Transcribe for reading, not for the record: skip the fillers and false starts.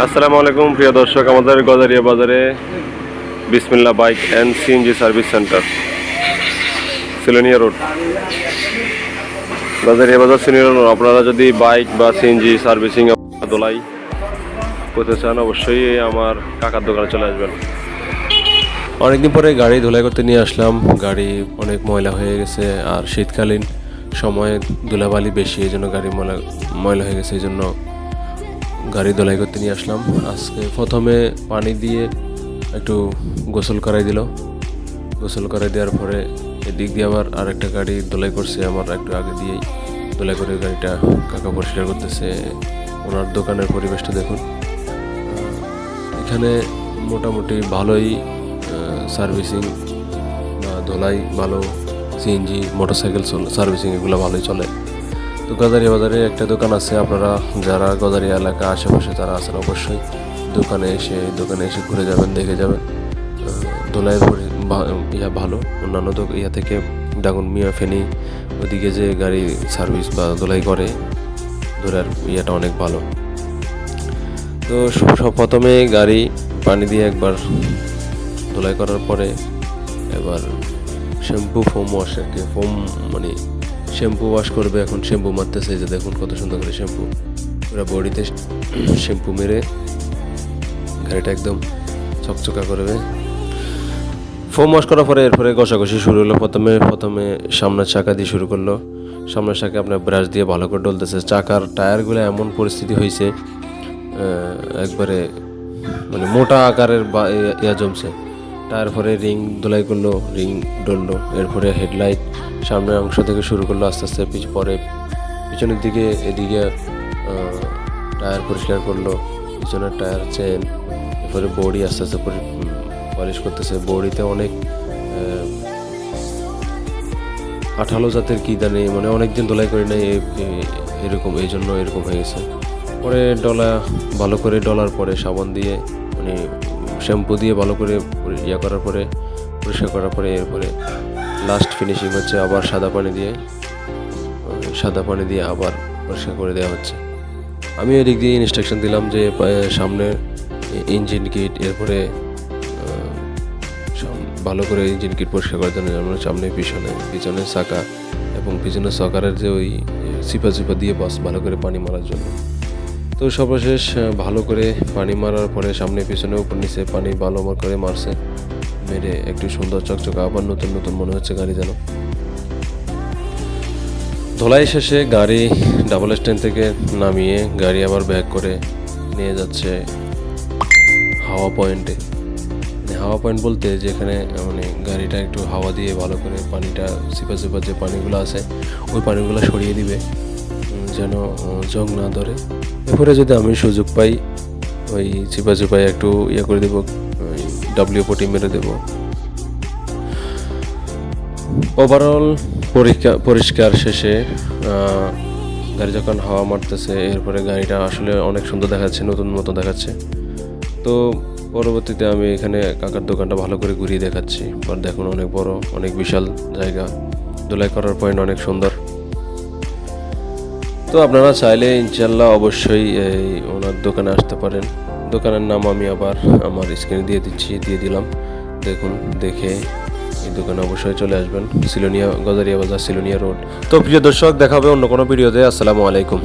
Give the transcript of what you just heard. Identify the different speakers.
Speaker 1: আসসালামু আলাইকুম প্রিয় দর্শক, আমাদের গজারিয়া বাজারে বিসমিল্লাহ bike and CNG service centre, Silonia road, Gazaria বাজার সিলোনিয়া রোড। আপনারা যদি বাইক বা সিএনজি সার্ভিসিং দোলাই করতে চান, অবশ্যই আমার কাকার দোকানে চলে আসবেন। অনেকদিন পরে গাড়ি ধুলাই করতে নিয়ে আসলাম। গাড়ি অনেক ময়লা হয়ে গেছে, আর শীতকালীন সময়ে ধুলাবালি বেশি, এই জন্য গাড়ি ময়লা হয়ে গেছে, এই জন্য গাড়ি ধুলাই করতে নিয়ে আসলাম। আজকে প্রথমে পানি দিয়ে একটু গোসল করাই দিল। গোসল করাই দেওয়ার পরে এদিক দিয়ে আবার আরেকটা গাড়ি ধুলাই করছে, আমার একটু আগে দিয়েই ধুলাই করে গাড়িটা কাকা পরিষ্কার করতেছে। ওনার দোকানের পরিবেশটা দেখুন। এখানে মোটামুটি ভালোই সার্ভিসিং বা ধোলাই ভালো, সিএনজি মোটরসাইকেল সার্ভিসিং এগুলো ভালোই চলে। তো গজারিয়া বাজারে একটা দোকান আছে, আপনারা যারা গজারিয়া এলাকা আশেপাশে যারা আছেন অবশ্যই দোকানে এসে ঘুরে যাবেন, দেখে যাবেন। ধোলাইয়ের ভালো, অন্যান্য ইয়া থেকে ডাগুন মিয়া ফেনী ওদিকে যে গাড়ি সার্ভিস বা ধোলাই করে, ধোলার ইয়াটা অনেক ভালো। তো সব প্রথমে গাড়ি পানি দিয়ে একবার ধোলাই করার পরে এবার শ্যাম্পু ফোম ওয়াশ, ফোম মানে শ্যাম্পু ওয়াশ করবে। এখন শ্যাম্পু মারতেছে, যে দেখুন কত সুন্দর করে শ্যাম্পু, পুরো বডিতে শ্যাম্পু মেরে গাড়িটা একদম চকচকা করবে। ফোম ওয়াশ করার পরে এরপরে ঘষাঘষি শুরু হলো। প্রথমে সামনের চাকা দিয়ে শুরু করলো। সামনের চাকা আপনার ব্রাশ দিয়ে ভালো করে ডলতেছে। চাকার টায়ারগুলো এমন পরিস্থিতি হয়েছে, একবারে মানে মোটা আকারের ইয়া জমছে। তারপরে রিং ধোলাই করলো, রিং ডললো। এরপরে হেডলাইট সামনের অংশ থেকে শুরু করলো, আস্তে আস্তে পরে পিছনের দিকে এদিকে টায়ার পরিষ্কার করলো, পিছনের টায়ার চেন। এরপরে বডি আস্তে আস্তে পলিশ করতেছে। বডিতে অনেক আঠালো জাতের কি জানি, মানে অনেকদিন ধোলাই করি নাই এরকম, এই জন্য এরকম হয়ে গেছে। পরে ভালো করে ডলার পরে সাবান দিয়ে মানে শ্যাম্পু দিয়ে ভালো করে ইয়া করার পরে পরিষ্কার করার পরে এরপরে লাস্ট ফিনিশিং হচ্ছে আবার সাদা পানি দিয়ে আবার পরিষ্কার করে দেওয়া হচ্ছে। আমি এদিক দিয়ে ইনস্ট্রাকশন দিলাম যে সামনে ইঞ্জিন কিট, এরপরে ভালো করে ইঞ্জিন কিট পরিষ্কার করার জন্য সামনে পিছনে চাকা এবং পিছনে সকারের যে ওই চিপা দিয়ে বস ভালো করে পানি মারার জন্য। তো সর্বশেষ ভালো করে পানি মারার পরে সামনে পিছনে উপর নিচে পানি ভালো করে মারছে, মেরে একটু সুন্দর চকচকা আবার নতুন মনে হচ্ছে গাড়ি যেন। ধোলাই শেষে গাড়ি ডাবল স্ট্যান্ড থেকে নামিয়ে গাড়ি আবার ব্যাক করে নিয়ে যাচ্ছে হাওয়া পয়েন্টে। হাওয়া পয়েন্ট বলতে যেখানে মানে গাড়িটা একটু হাওয়া দিয়ে ভালো করে পানিটা চিপা যে পানিগুলো আছে ওই পানিগুলো সরিয়ে দিবে, যেন জং না ধরে। এরপরে যদি আমি সুযোগ পাই ওই চিপায় একটু ইয়ে করে দেবো, WD-40 মেরে দেবো। ওভারঅল পরিষ্কার শেষে গাড়ি যখন হাওয়া মারতেছে, এরপরে গাড়িটা আসলে অনেক সুন্দর দেখাচ্ছে, নতুন মতো দেখাচ্ছে। তো পরবর্তীতে আমি এখানে কাকার দোকানটা ভালো করে ঘুরিয়ে দেখাচ্ছি। দেখুন অনেক বড়, অনেক বিশাল জায়গা, ধোলাই করার পয়েন্ট অনেক সুন্দর। তো আপনারা চাইলে ইনশাল্লাহ অবশ্যই ওনার দোকানে আসতে পারেন। দোকানের নাম আমি আবার আমার স্ক্রিনে দিয়ে দিলাম, দেখুন। দেখে এই দোকানে অবশ্যই চলে আসবেন, গজারিয়া বাজার, সিলোনিয়া রোড। তো প্রিয় দর্শক, দেখা হবে অন্য কোনো ভিডিওতে। আসসালামু আলাইকুম।